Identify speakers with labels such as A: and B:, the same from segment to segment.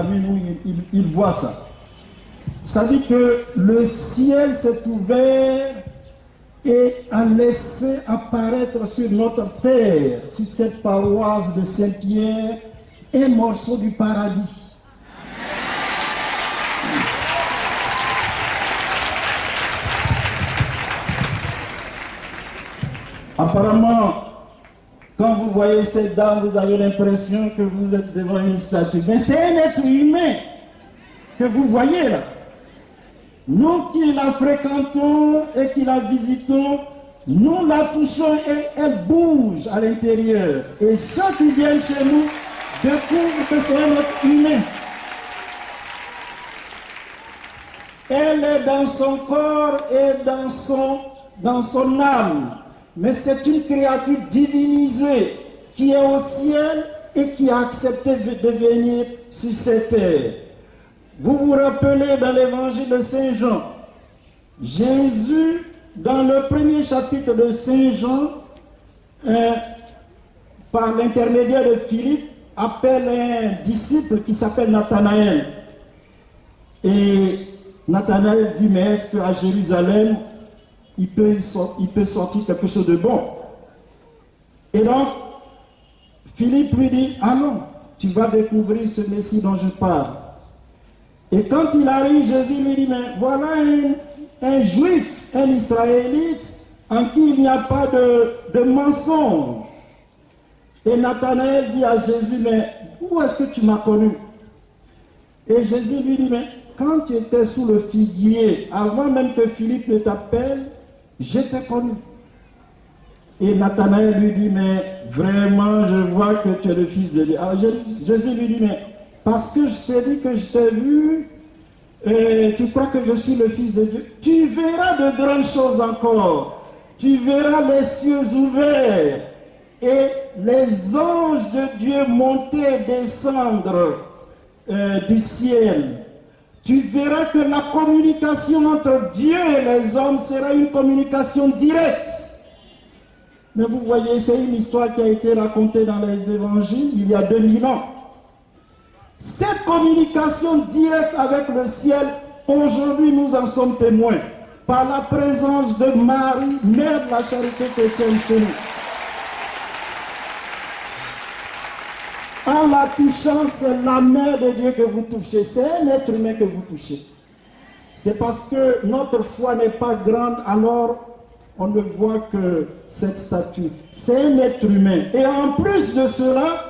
A: où il voit ça. Ça dit que le ciel s'est ouvert et a laissé apparaître sur notre terre, sur cette paroisse de Saint-Pierre, un morceau du paradis. Apparemment, quand vous voyez cette dame, vous avez l'impression que vous êtes devant une statue. Mais c'est un être humain que vous voyez là. Nous qui la fréquentons et qui la visitons, nous la touchons et elle bouge à l'intérieur. Et ceux qui viennent chez nous découvrent que c'est un être humain. Elle est dans son corps et dans son âme. Mais c'est une créature divinisée qui est au ciel et qui a accepté de venir sur cette terre. Vous vous rappelez dans l'évangile de Saint Jean, Jésus, dans le premier chapitre de Saint Jean, par l'intermédiaire de Philippe, appelle un disciple qui s'appelle Nathanaël. Et Nathanaël dit, mais est-ce qu'à Jérusalem, il peut sortir quelque chose de bon? Et donc, Philippe lui dit, ah non, tu vas découvrir ce Messie dont je parle. Et quand il arrive, Jésus lui dit, mais voilà un juif, un israélite, en qui il n'y a pas de mensonge. Et Nathanaël dit à Jésus, mais où est-ce que tu m'as connu? Et Jésus lui dit, mais quand tu étais sous le figuier, avant même que Philippe ne t'appelle, je t'ai connu. Et Nathanaël lui dit, mais vraiment, je vois que tu es le fils de Dieu. Alors Jésus lui dit, mais parce que je t'ai dit que je t'ai vu, tu crois que je suis le fils de Dieu? Tu verras de grandes choses encore. Tu verras les cieux ouverts et les anges de Dieu monter et descendre du ciel. Tu verras que la communication entre Dieu et les hommes sera une communication directe. Mais vous voyez, c'est une histoire qui a été racontée dans les évangiles il y a 2000 ans. Cette communication directe avec le ciel, aujourd'hui nous en sommes témoins, par la présence de Marie, mère de la charité chrétienne chez nous. En la touchant, c'est la mère de Dieu que vous touchez, c'est un être humain que vous touchez. C'est parce que notre foi n'est pas grande, alors on ne voit que cette statue. C'est un être humain. Et en plus de cela,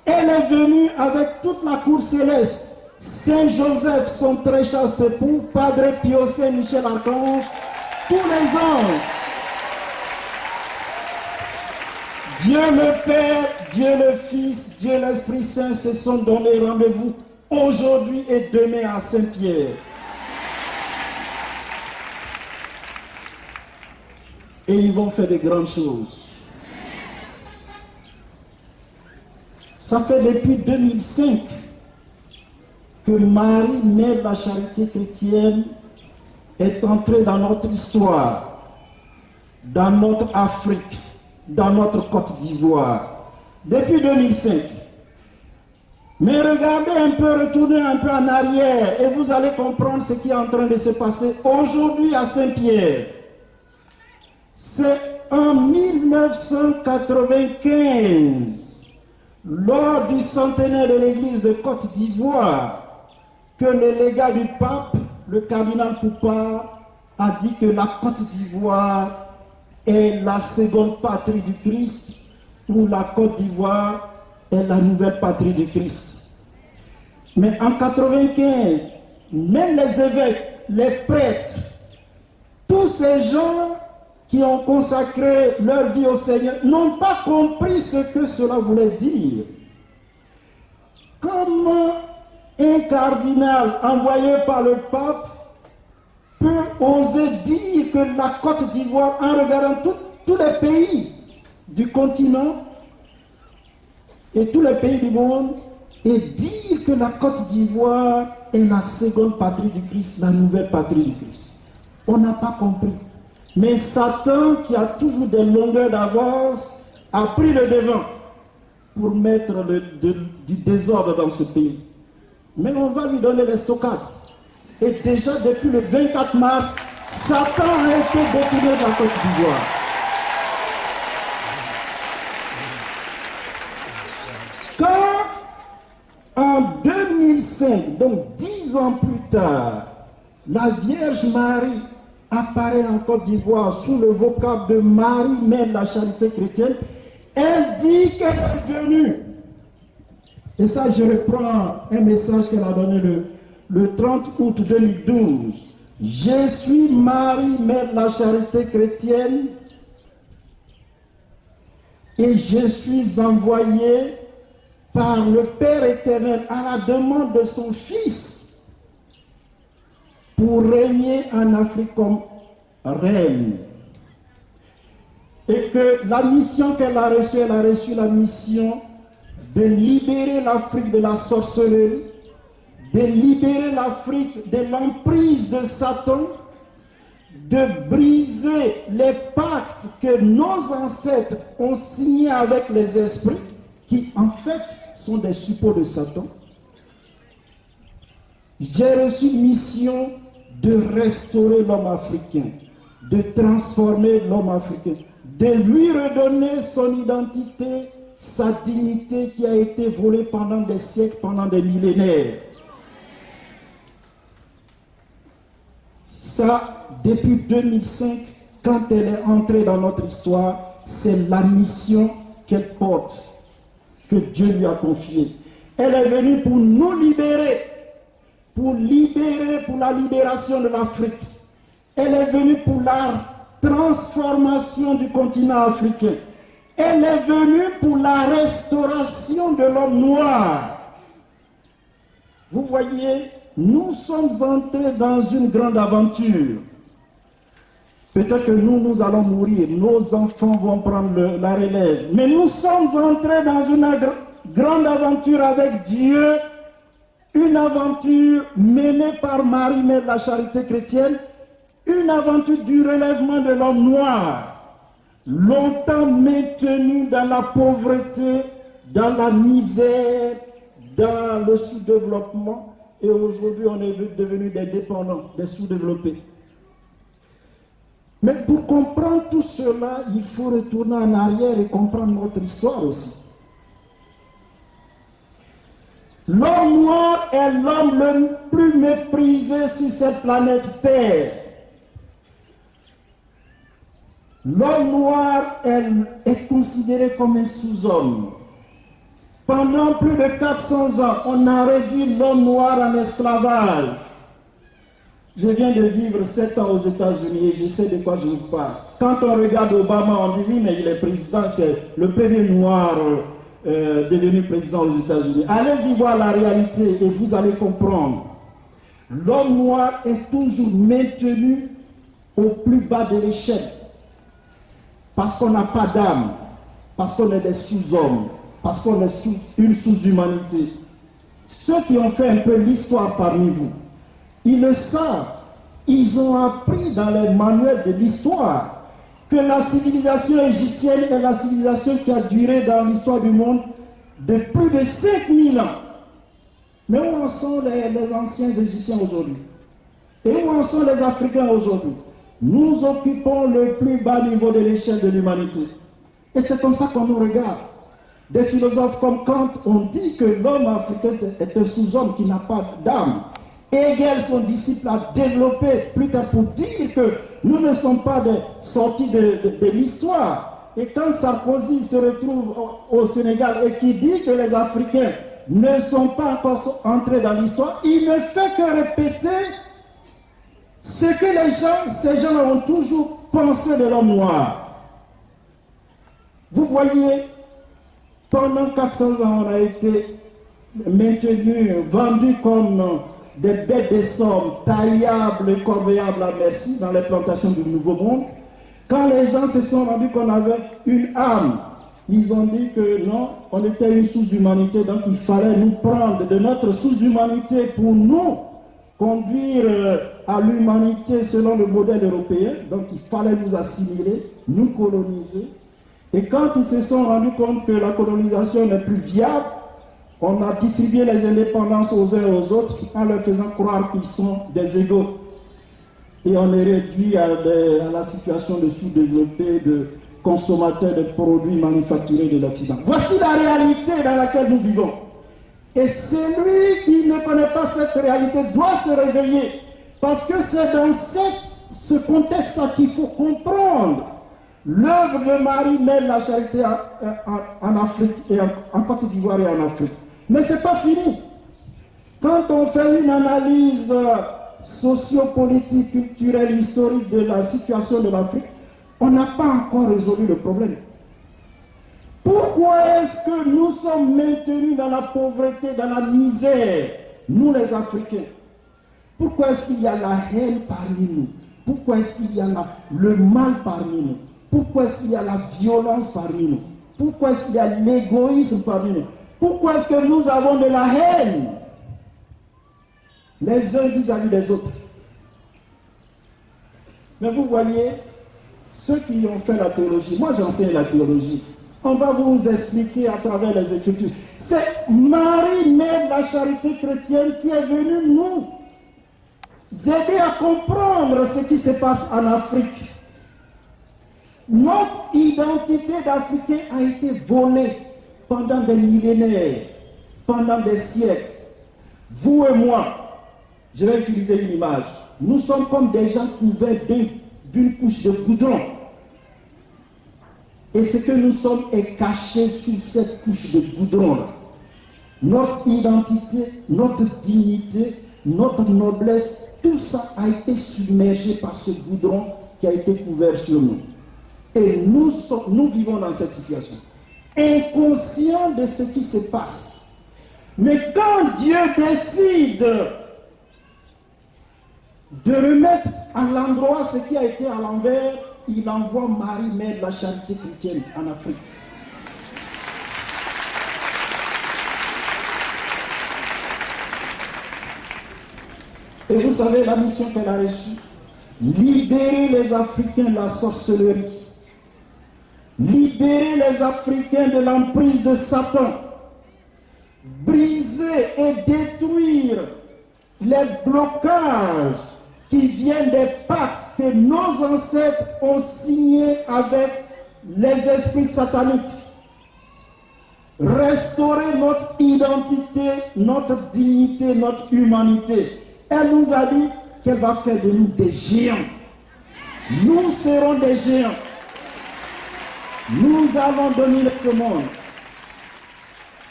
A: elle est venue avec toute la cour céleste. Saint Joseph, son très chaste époux, Padre Pio, Saint Michel Archange, tous les anges. Dieu le Père, Dieu le Fils, Dieu l'Esprit Saint se sont donné rendez-vous aujourd'hui et demain à Saint-Pierre. Et ils vont faire de grandes choses. Ça fait depuis 2005 que Marie, mère de la charité chrétienne, est entrée dans notre histoire, dans notre Afrique, dans notre Côte d'Ivoire. Depuis 2005. Mais regardez un peu, retournez un peu en arrière et vous allez comprendre ce qui est en train de se passer aujourd'hui à Saint-Pierre. C'est en 1995, lors du centenaire de l'église de Côte d'Ivoire, que le légat du pape, le cardinal Poupard, a dit que la Côte d'Ivoire est la seconde patrie du Christ, ou la Côte d'Ivoire est la nouvelle patrie du Christ. Mais en 1995, même les évêques, les prêtres, tous ces gens qui ont consacré leur vie au Seigneur n'ont pas compris ce que cela voulait dire. Comment un cardinal envoyé par le pape peut oser dire que la Côte d'Ivoire, en regardant tous les pays du continent et tous les pays du monde, et dire que la Côte d'Ivoire est la seconde patrie du Christ, la nouvelle patrie du Christ? On n'a pas compris. Mais Satan, qui a toujours des longueurs d'avance, a pris le devant pour mettre du désordre dans ce pays. mais on va lui donner les stockades. Et déjà, depuis le 24 mars, Satan a été détourné de la Côte d'Ivoire. Quand, en 2005, donc 10 ans plus tard, la Vierge Marie apparaît en Côte d'Ivoire sous le vocable de Marie, mère de la charité chrétienne, elle dit qu'elle est venue. Et ça, je reprends un message qu'elle a donné le 30 août 2012. Je suis Marie, mère de la charité chrétienne, et je suis envoyée par le Père éternel à la demande de son Fils pour régner en Afrique comme reine. Et que la mission qu'elle a reçue, elle a reçu la mission de libérer l'Afrique de la sorcellerie, de libérer l'Afrique de l'emprise de Satan, de briser les pactes que nos ancêtres ont signés avec les esprits, qui en fait sont des suppôts de Satan. J'ai reçu une mission de restaurer l'homme africain, de transformer l'homme africain, de lui redonner son identité, sa dignité qui a été volée pendant des siècles, pendant des millénaires. Ça, depuis 2005, quand elle est entrée dans notre histoire, c'est la mission qu'elle porte, que Dieu lui a confiée. Elle est venue pour nous libérer, pour la libération de l'Afrique. Elle est venue pour la transformation du continent africain. Elle est venue pour la restauration de l'homme noir. Vous voyez, nous sommes entrés dans une grande aventure. Peut-être que nous allons mourir, nos enfants vont prendre la relève. Mais nous sommes entrés dans une grande aventure avec Dieu, une aventure menée par Marie, mère de la charité chrétienne, une aventure du relèvement de l'homme noir, longtemps maintenu dans la pauvreté, dans la misère, dans le sous-développement. Et aujourd'hui, on est devenus des dépendants, des sous-développés. Mais pour comprendre tout cela, il faut retourner en arrière et comprendre notre histoire aussi. L'homme noir est l'homme le plus méprisé sur cette planète Terre. L'homme noir est considéré comme un sous-homme. Pendant plus de 400 ans, on a réduit l'homme noir en esclavage. Je viens de vivre 7 ans aux États-Unis et je sais de quoi je vous parle. Quand on regarde Obama, on dit oui, mais il est président, c'est le premier noir devenu président aux États-Unis. Allez-y voir la réalité et vous allez comprendre. L'homme noir est toujours maintenu au plus bas de l'échelle. Parce qu'on n'a pas d'âme, parce qu'on est des sous-hommes, parce qu'on est une sous-humanité. Ceux qui ont fait un peu l'histoire parmi vous, ils le savent. Ils ont appris dans les manuels de l'histoire que la civilisation égyptienne est la civilisation qui a duré dans l'histoire du monde de plus de 5000 ans. Mais où en sont les anciens Égyptiens aujourd'hui? Et où en sont les Africains aujourd'hui? Nous occupons le plus bas niveau de l'échelle de l'humanité. Et c'est comme ça qu'on nous regarde. Des philosophes comme Kant ont dit que l'homme africain est un sous-homme qui n'a pas d'âme. Hegel, son disciple, a développé plus tard pour dire que nous ne sommes pas sortis de l'histoire. Et quand Sarkozy se retrouve au Sénégal et qui dit que les Africains ne sont pas encore entrés dans l'histoire, il ne fait que répéter ce que ces gens ont toujours pensé de l'homme noir. Vous voyez, pendant 400 ans, on a été maintenus, vendus comme des bêtes de somme, taillables et corvéables à merci dans les plantations du Nouveau Monde. Quand les gens se sont rendus qu'on avait une âme, ils ont dit que non, on était une sous-humanité, donc il fallait nous prendre de notre sous-humanité pour nous conduire à l'humanité selon le modèle européen. Donc il fallait nous assimiler, nous coloniser. Et quand ils se sont rendus compte que la colonisation n'est plus viable, On a distribué les indépendances aux uns et aux autres en leur faisant croire qu'ils sont des égaux. Et on est réduit à la situation de sous-développé, de consommateurs de produits manufacturés de l'Occident. Voici la réalité dans laquelle nous vivons. Et celui qui ne connaît pas cette réalité doit se réveiller. Parce que c'est dans ce contexte qu'il faut comprendre l'œuvre de Marie-Mère la Charité en Afrique, et en Côte d'Ivoire et en Afrique. Mais ce n'est pas fini. Quand on fait une analyse sociopolitique, culturelle, historique de la situation de l'Afrique, on n'a pas encore résolu le problème. Pourquoi est-ce que nous sommes maintenus dans la pauvreté, dans la misère, nous les Africains? Pourquoi est-ce qu'il y a la haine parmi nous? Pourquoi est-ce qu'il y a le mal parmi nous? Pourquoi est-ce qu'il y a la violence parmi nous? Pourquoi est-ce qu'il y a l'égoïsme parmi nous? Pourquoi est-ce que nous avons de la haine les uns vis-à-vis des autres? Mais vous voyez, ceux qui ont fait la théologie, moi j'enseigne la théologie, on va vous expliquer à travers les Écritures. C'est Marie-Mère la Charité chrétienne qui est venue nous aider à comprendre ce qui se passe en Afrique. Notre identité d'Africain a été volée pendant des millénaires, pendant des siècles. Vous et moi, je vais utiliser une image. Nous sommes comme des gens couverts d'une couche de goudron. Et ce que nous sommes est caché sous cette couche de goudron-là. Notre identité, notre dignité, notre noblesse, tout ça a été submergé par ce goudron qui a été couvert sur nous. Et nous vivons dans cette situation, inconscients de ce qui se passe. Mais quand Dieu décide de remettre à l'endroit ce qui a été à l'envers, il envoie Marie-Mère de la Charité chrétienne en Afrique. Et vous savez la mission qu'elle a reçue? Libérer les Africains de la sorcellerie. Libérer les Africains de l'emprise de Satan. Briser et détruire les blocages qui viennent des pactes que nos ancêtres ont signés avec les esprits sataniques. Restaurer notre identité, notre dignité, notre humanité. Elle nous a dit qu'elle va faire de nous des géants. Nous serons des géants. Nous allons dominer ce monde.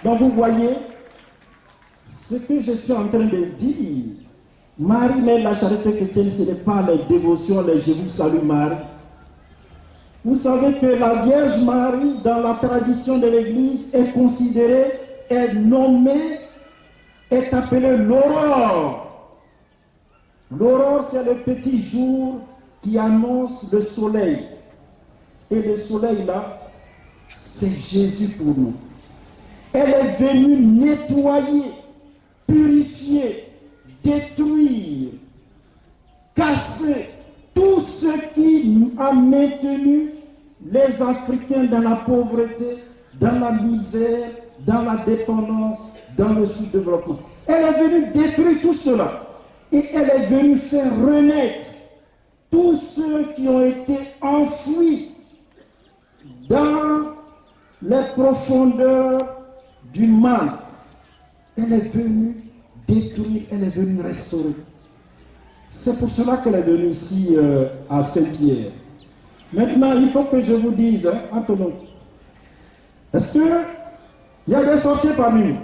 A: Donc vous voyez, ce que je suis en train de dire, Marie-Mère la Charité chrétienne, ce n'est pas les dévotions, les Je vous salue Marie. Vous savez que la Vierge Marie, dans la tradition de l'Église, est considérée, est nommée, est appelée l'aurore. L'aurore, c'est le petit jour qui annonce le soleil. Et le soleil, là, c'est Jésus pour nous. Elle est venue nettoyer, purifier, détruire, casser tout ce qui a maintenu les Africains dans la pauvreté, dans la misère, dans la dépendance, dans le sous-développement. Elle est venue détruire tout cela. Et elle est venue faire renaître tous ceux qui ont été enfouis dans les profondeurs du mal. Elle est venue détruire, elle est venue restaurer. C'est pour cela qu'elle est venue ici à Saint-Pierre. Maintenant, il faut que je vous dise, Antonin, est-ce qu'il y a des sorciers parmi nous?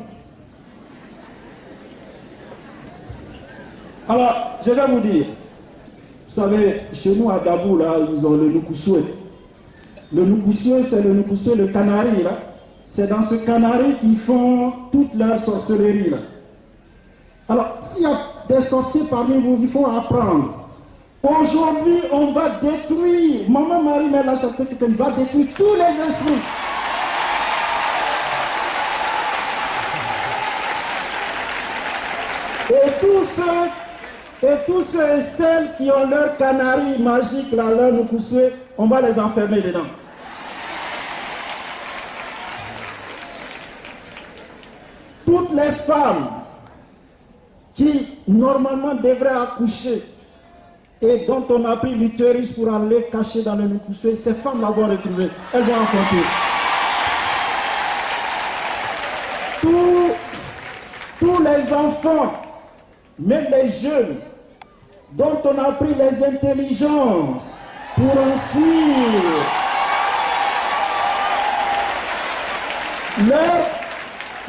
A: Alors, je vais vous dire, vous savez, chez nous à Dabou, là, ils ont le Nukusue. Le Nukusue, c'est le Nukusue, le canari, là. C'est dans ce canari qu'ils font toute leur sorcellerie, là. Alors, s'il y a des sorciers parmi vous, il faut apprendre. Aujourd'hui, on va détruire, Maman Marie-Mère la Charité chrétienne va détruire tous les esprits. Et tous ceux et celles qui ont leur canari magique, là, leur Nukusue, on va les enfermer dedans. Toutes les femmes qui normalement devraient accoucher et dont on a pris l'utérus pour aller cacher dans le mucus, ces femmes l'ont retrouvées. Elles vont affronter. Tous les enfants, même les jeunes, dont on a pris les intelligences pour enfuir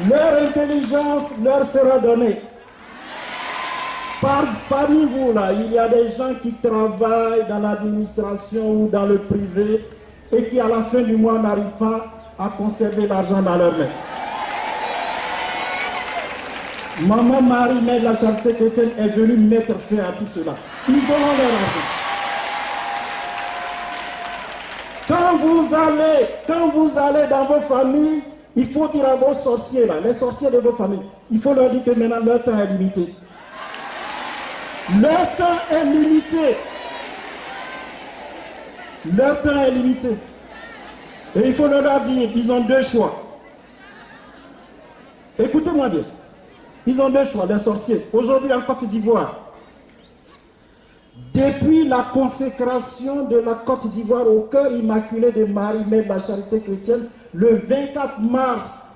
A: leur intelligence leur sera donnée. Parmi vous, là, il y a des gens qui travaillent dans l'administration ou dans le privé et qui, à la fin du mois, n'arrivent pas à conserver l'argent dans leurs mains. Maman Marie, mère de la charité chrétienne, est venue mettre fin à tout cela. Ils auront leur argent. Quand vous allez dans vos familles, il faut dire à vos sorciers, là, les sorciers de vos familles, il faut leur dire que maintenant leur temps est limité. Leur temps est limité. Leur temps est limité. Et il faut leur dire, ils ont deux choix. Écoutez-moi bien. Ils ont deux choix, les sorciers. Aujourd'hui en Côte d'Ivoire, depuis la consécration de la Côte d'Ivoire au cœur immaculé de Marie, mère de la charité chrétienne, le 24 mars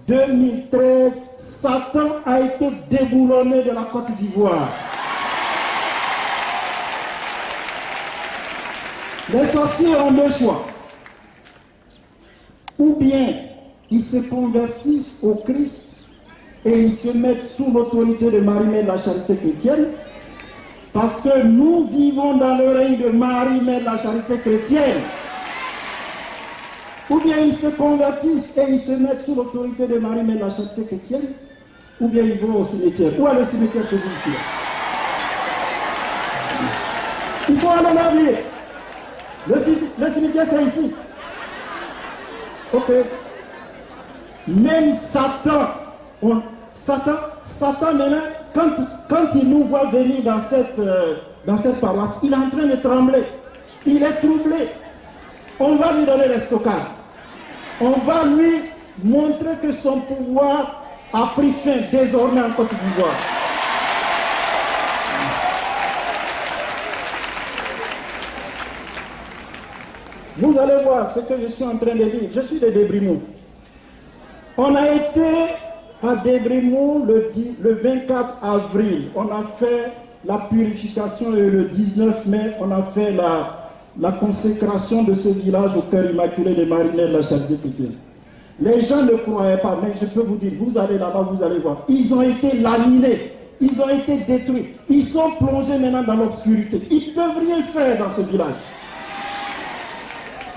A: 2013, Satan a été déboulonné de la Côte d'Ivoire. Les sorciers ont deux choix. Ou bien ils se convertissent au Christ et ils se mettent sous l'autorité de Marie, mère de la charité chrétienne, parce que nous vivons dans le règne de Marie, mère de la charité chrétienne. Ou bien ils se convertissent et ils se mettent sous l'autorité de Marie, mère de la charité chrétienne, ou bien ils vont au cimetière. Où est le cimetière chez vous ici? Il faut aller là dire. Le cimetière c'est ici. Ok. Même Satan maintenant, quand il nous voit venir dans cette paroisse, il est en train de trembler. Il est troublé. On va lui donner les stockages. On va lui montrer que son pouvoir a pris fin désormais en Côte d'Ivoire. Vous allez voir ce que je suis en train de dire. Je suis de Débrimou. On a été à Débrimou le 24 avril. On a fait la purification et le 19 mai, on a fait la consécration de ce village au cœur immaculé de Marie, mère de la charité chrétienne. Les gens ne croyaient pas, mais je peux vous dire, vous allez là-bas, vous allez voir. Ils ont été laminés, ils ont été détruits, ils sont plongés maintenant dans l'obscurité. Ils ne peuvent rien faire dans ce village.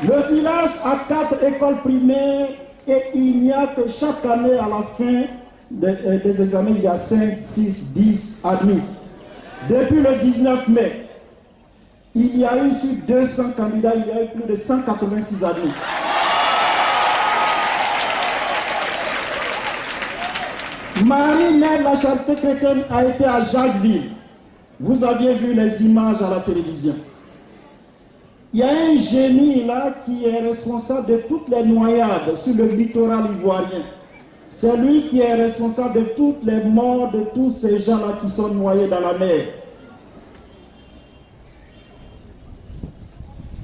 A: Le village a 4 écoles primaires et il n'y a que chaque année à la fin des examens, il y a 5, 6, 10 admis. Depuis le 19 mai, il y a eu sur 200 candidats, il y a eu plus de 186 admis. Marie, mère de la charité chrétienne, a été à Jacquesville. Vous aviez vu les images à la télévision. Il y a un génie là qui est responsable de toutes les noyades sur le littoral ivoirien. C'est lui qui est responsable de toutes les morts de tous ces gens-là qui sont noyés dans la mer.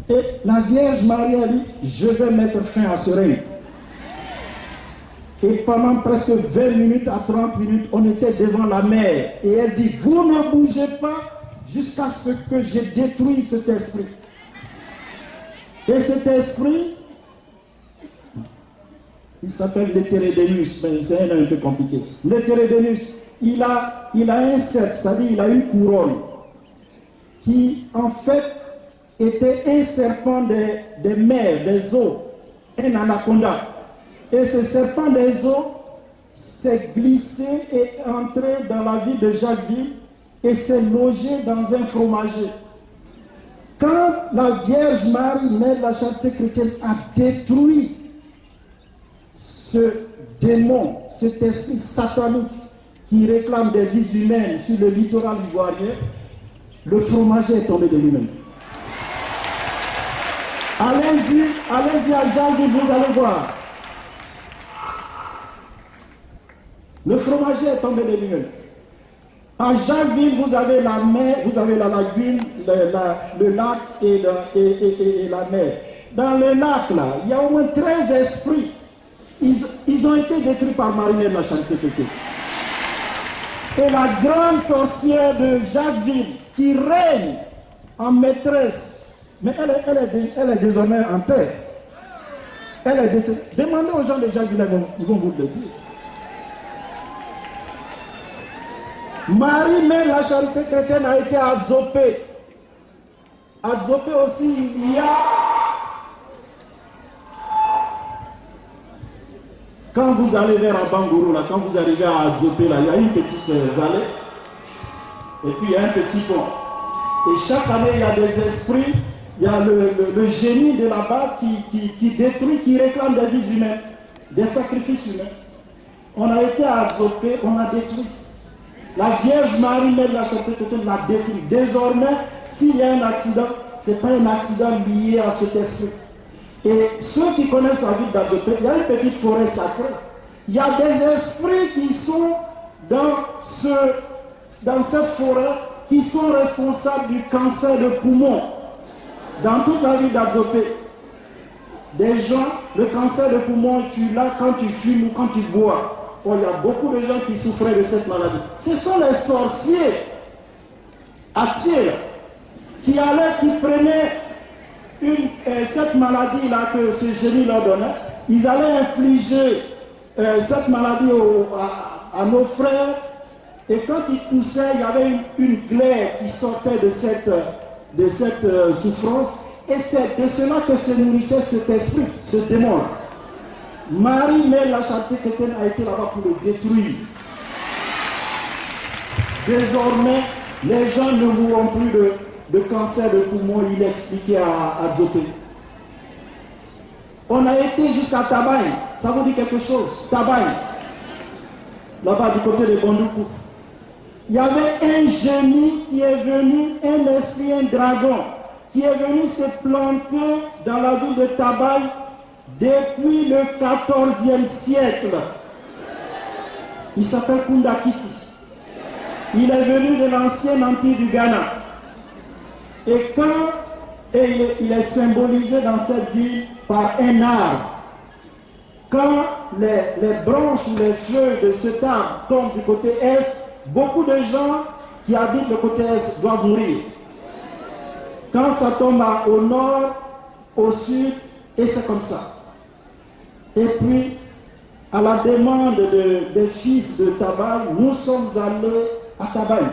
A: Et la Vierge Marie a dit, je vais mettre fin à ce règne. Et pendant presque 20 minutes à 30 minutes, on était devant la mer. Et elle dit, vous ne bougez pas jusqu'à ce que je détruise cet esprit. Et cet esprit, il s'appelle l'Hétérédénus, mais c'est un peu compliqué. L'Hétérédénus, il a un cercle, c'est-à-dire il a une couronne, qui en fait était un serpent des mers, des eaux, un anaconda. Et ce serpent des eaux s'est glissé et est entré dans la ville de Jacquesville et s'est logé dans un fromager. Quand la Vierge Marie, mère de la charité chrétienne, a détruit ce démon, cet esprit satanique qui réclame des vies humaines sur le littoral ivoirien, le fromager est tombé de lui-même. Allez-y à Jacquesville, vous allez voir. Le fromager est tombé des nues. À Jacquesville, vous avez la mer, vous avez la lagune, le lac et la mer. Dans le lac, là, il y a au moins 13 esprits. Ils ont été détruits par Marie-Mère la Chantétété. Et la grande sorcière de Jacquesville, qui règne en maîtresse, mais elle est désormais en paix. Elle est décédée. Demandez aux gens de Jacquesville, ils vont vous le dire. Marie-Mère la Charité chrétienne a été à Zopé. À Zopé aussi, il y a... Quand vous allez vers Abangourou, là, quand vous arrivez à Zopé, là, il y a une petite vallée. Et puis il y a un petit pont. Et chaque année, il y a des esprits. Il y a le génie de là-bas qui détruit, qui réclame des vies humaines, des sacrifices humains. On a été à Zopé, on a détruit. La Vierge Marie, Mère de la Charité chrétienne, l'a détruit. Désormais, s'il y a un accident, ce n'est pas un accident lié à cet esprit. Et ceux qui connaissent la ville d'Azopé, il y a une petite forêt sacrée. Il y a des esprits qui sont dans cette forêt, qui sont responsables du cancer de poumon. Dans toute la ville d'Azopé, des gens, le cancer de poumon, tu l'as quand tu fumes ou quand tu bois. Oh, il y a beaucoup de gens qui souffraient de cette maladie. Ce sont les sorciers à Thiers qui prenaient cette maladie-là que ce génie leur donnait. Ils allaient infliger cette maladie à nos frères. Et quand ils toussaient, il y avait une glaire qui sortait de cette souffrance. Et c'est de cela que se nourrissait cet esprit, ce démon. Marie, Mère la Charité chrétienne, a été là-bas pour le détruire. Désormais, les gens ne mourront plus de cancer de poumon, il est expliqué à Zopé. On a été jusqu'à Tabaye, ça vous dit quelque chose? Tabaye, là-bas du côté de Bondoukou. Il y avait un génie qui est venu, un esprit, un dragon, qui est venu se planter dans la ville de Tabaye depuis le 14e siècle. Il s'appelle Kundakiti. Il est venu de l'ancien empire du Ghana. Et il est symbolisé dans cette ville par un arbre. Quand les branches ou les feuilles de cet arbre tombent du côté est, beaucoup de gens qui habitent le côté est doivent mourir. Quand ça tombe au nord, au sud, et c'est comme ça. Et puis, à la demande des fils de Tabaye, nous sommes allés à Tabaye.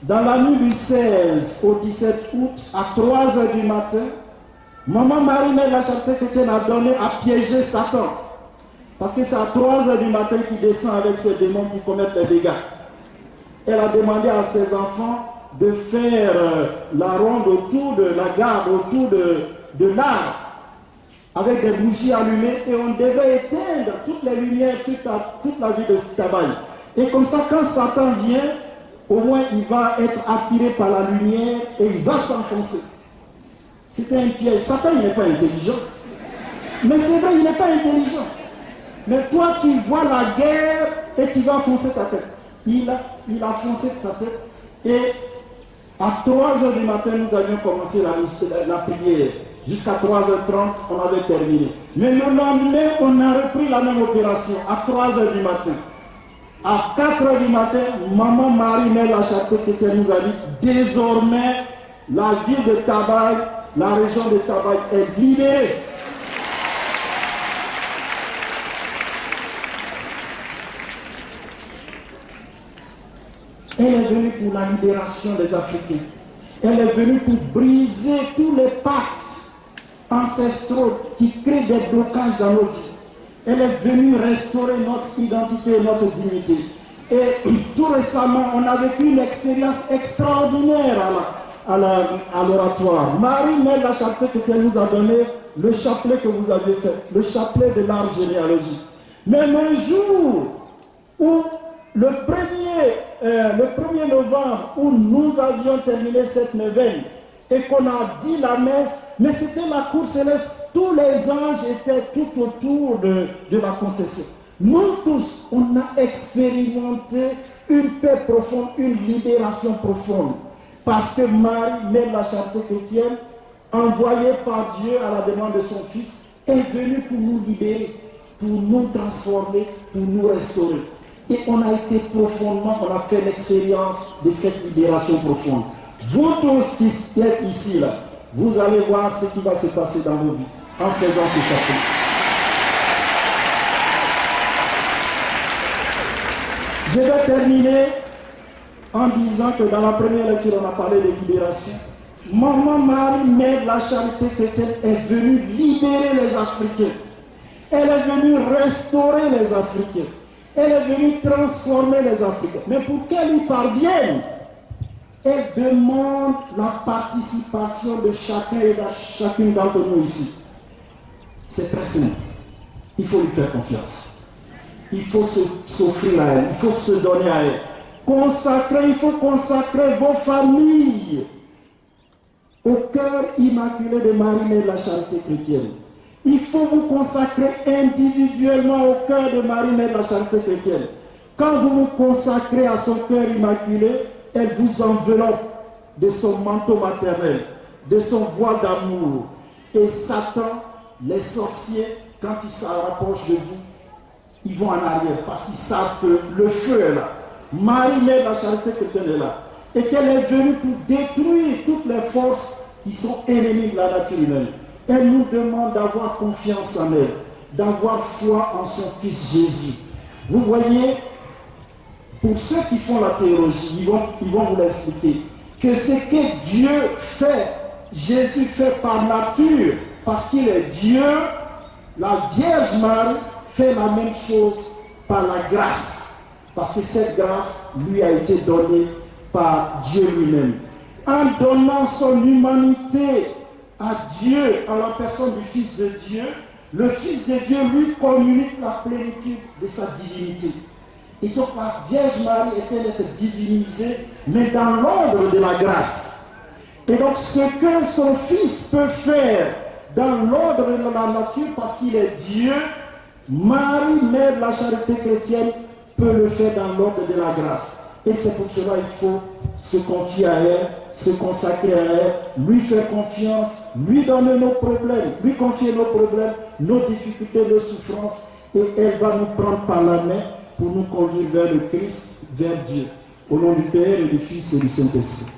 A: Dans la nuit du 16 au 17 août, à 3h du matin, Maman Marie-Mère la Charité chrétienne a donné à piéger Satan. Parce que c'est à 3h du matin qu'il descend avec ses démons pour commettre les dégâts. Elle a demandé à ses enfants de faire la ronde autour de la garde, autour de l'arbre, avec des bougies allumées, et on devait éteindre toutes les lumières sur toute la ville de Tabaye. Et comme ça, quand Satan vient, au moins il va être attiré par la lumière et il va s'enfoncer. C'était un piège. Satan, il n'est pas intelligent. Mais c'est vrai, il n'est pas intelligent. Mais toi, tu vois la guerre et tu vas foncer ta tête. Il a foncé sa tête. Et à 3h du matin, nous avions commencé la prière. Jusqu'à 3h30, on avait terminé. Mais le lendemain, on a repris la même opération à 3h du matin. À 4h du matin, Maman Marie-Mère la Charité chrétienne nous a dit, désormais, la ville de Tabaye, la région de Tabaye est libérée. Elle est venue pour la libération des Africains. Elle est venue pour briser tous les pactes ancestraux qui créent des blocages dans nos vies. Elle est venue restaurer notre identité et notre dignité. Et tout récemment, on a vécu une expérience extraordinaire à l'oratoire. Marie-Mère la Charité chrétienne nous a donné le chapelet que vous avez fait, le chapelet de l'arbre généalogique. Mais le jour où le 1er novembre, où nous avions terminé cette neuvaine et qu'on a dit la messe, mais c'était la cour céleste, tous les anges étaient tout autour de la concession. Nous tous, on a expérimenté une paix profonde, une libération profonde. Parce que Marie, mère de la charité chrétienne, envoyée par Dieu à la demande de son Fils, est venue pour nous libérer, pour nous transformer, pour nous restaurer. Et on a été profondément, on a fait l'expérience de cette libération profonde. Vous tous qui êtes ici, là, vous allez voir ce qui va se passer dans vos vies en faisant ce chapeau. Je vais terminer en disant que dans la première lecture, on a parlé de libération. Maman Marie, mère de la charité chrétienne, est venue libérer les Africains. Elle est venue restaurer les Africains. Elle est venue transformer les Africains. Mais pour qu'elle y parvienne, elle demande la participation de chacun et de chacune d'entre nous ici. C'est très simple. Il faut lui faire confiance. Il faut s'offrir à elle. Il faut se donner à elle. Il faut consacrer vos familles au cœur immaculé de Marie, mère de la charité chrétienne. Il faut vous consacrer individuellement au cœur de Marie, mère de la charité chrétienne. Quand vous vous consacrez à son cœur immaculé, elle vous enveloppe de son manteau maternel, de son voile d'amour. Et Satan, les sorciers, quand ils se rapprochent de vous, ils vont en arrière parce qu'ils savent que le feu est là. Marie, mère de la charité chrétienne est là. Et qu'elle est venue pour détruire toutes les forces qui sont ennemies de la nature humaine. Elle nous demande d'avoir confiance en elle, d'avoir foi en son Fils Jésus. Vous voyez, pour ceux qui font la théologie, ils vont vous l'expliquer, que ce que Dieu fait, Jésus fait par nature, parce qu'il est Dieu, la Vierge Marie fait la même chose par la grâce, parce que cette grâce lui a été donnée par Dieu lui-même. En donnant son humanité à Dieu, en la personne du Fils de Dieu, le Fils de Dieu lui communique la plénitude de sa divinité. Et donc la Vierge Marie était d'être divinisée, mais dans l'ordre de la grâce. Et donc ce que son Fils peut faire dans l'ordre de la nature, parce qu'il est Dieu, Marie, mère de la charité chrétienne, peut le faire dans l'ordre de la grâce. Et c'est pour cela qu'il faut se confier à elle, se consacrer à elle, lui faire confiance, lui donner nos problèmes, lui confier nos problèmes, nos difficultés, nos souffrances, et elle va nous prendre par la main pour nous conduire vers le Christ, vers Dieu. Au nom du Père et du Fils et du Saint-Esprit.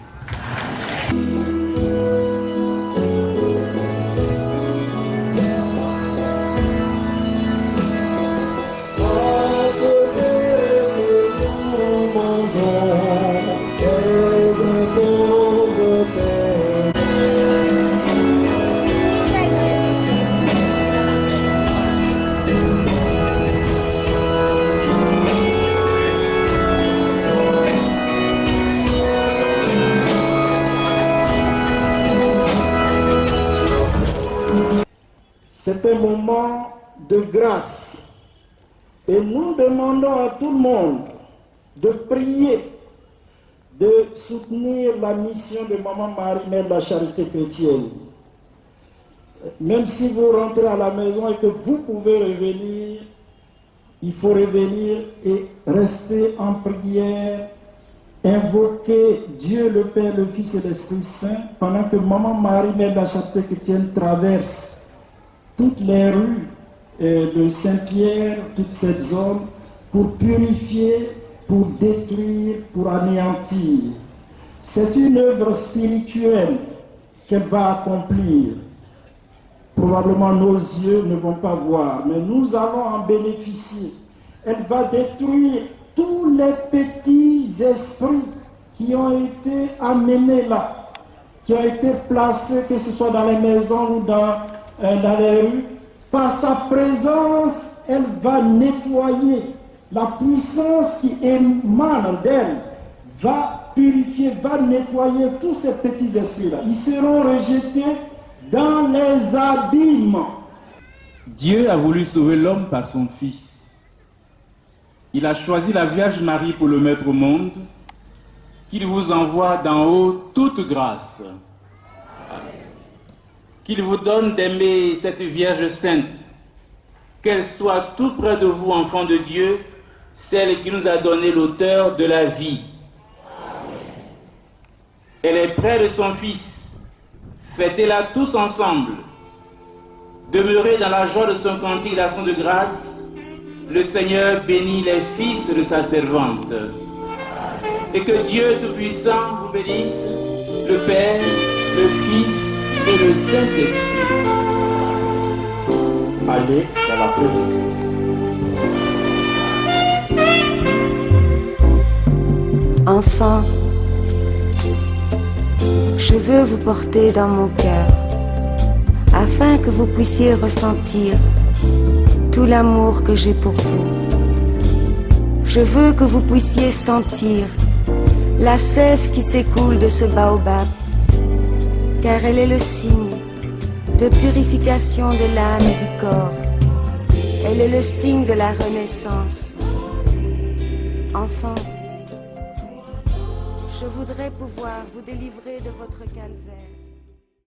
A: C'est un moment de grâce. Et nous demandons à tout le monde de prier, de soutenir la mission de Maman Marie, mère de la charité chrétienne. Même si vous rentrez à la maison et que vous pouvez revenir, il faut revenir et rester en prière, invoquer Dieu le Père, le Fils et l'Esprit Saint, pendant que Maman Marie, mère de la charité chrétienne, traverse toutes les rues de Saint-Pierre, toute cette zone, pour purifier, pour détruire, pour anéantir. C'est une œuvre spirituelle qu'elle va accomplir. Probablement nos yeux ne vont pas voir, mais nous allons en bénéficier. Elle va détruire tous les petits esprits qui ont été amenés là, qui ont été placés, que ce soit dans les maisons ou dans les rues. Par sa présence, elle va nettoyer. La puissance qui émane d'elle va purifier, va nettoyer tous ces petits esprits-là. Ils seront rejetés dans les abîmes.
B: Dieu a voulu sauver l'homme par son Fils. Il a choisi la Vierge Marie pour le mettre au monde, qu'il vous envoie d'en haut toute grâce. Qu'il vous donne d'aimer cette Vierge sainte, qu'elle soit tout près de vous, enfants de Dieu, celle qui nous a donné l'auteur de la vie. Elle est près de son Fils. Fêtez-la tous ensemble. Demeurez dans la joie de son cantique d'action de grâce. Le Seigneur bénit les fils de sa servante. Et que Dieu Tout-Puissant vous bénisse, le Père, le Fils et le Saint-Esprit.
A: Allez dans la paix de Christ.
C: Enfants, je veux vous porter dans mon cœur, afin que vous puissiez ressentir tout l'amour que j'ai pour vous. Je veux que vous puissiez sentir la sève qui s'écoule de ce baobab, car elle est le signe de purification de l'âme et du corps. Elle est le signe de la renaissance. Enfants, je voudrais pouvoir vous délivrer de votre calvaire.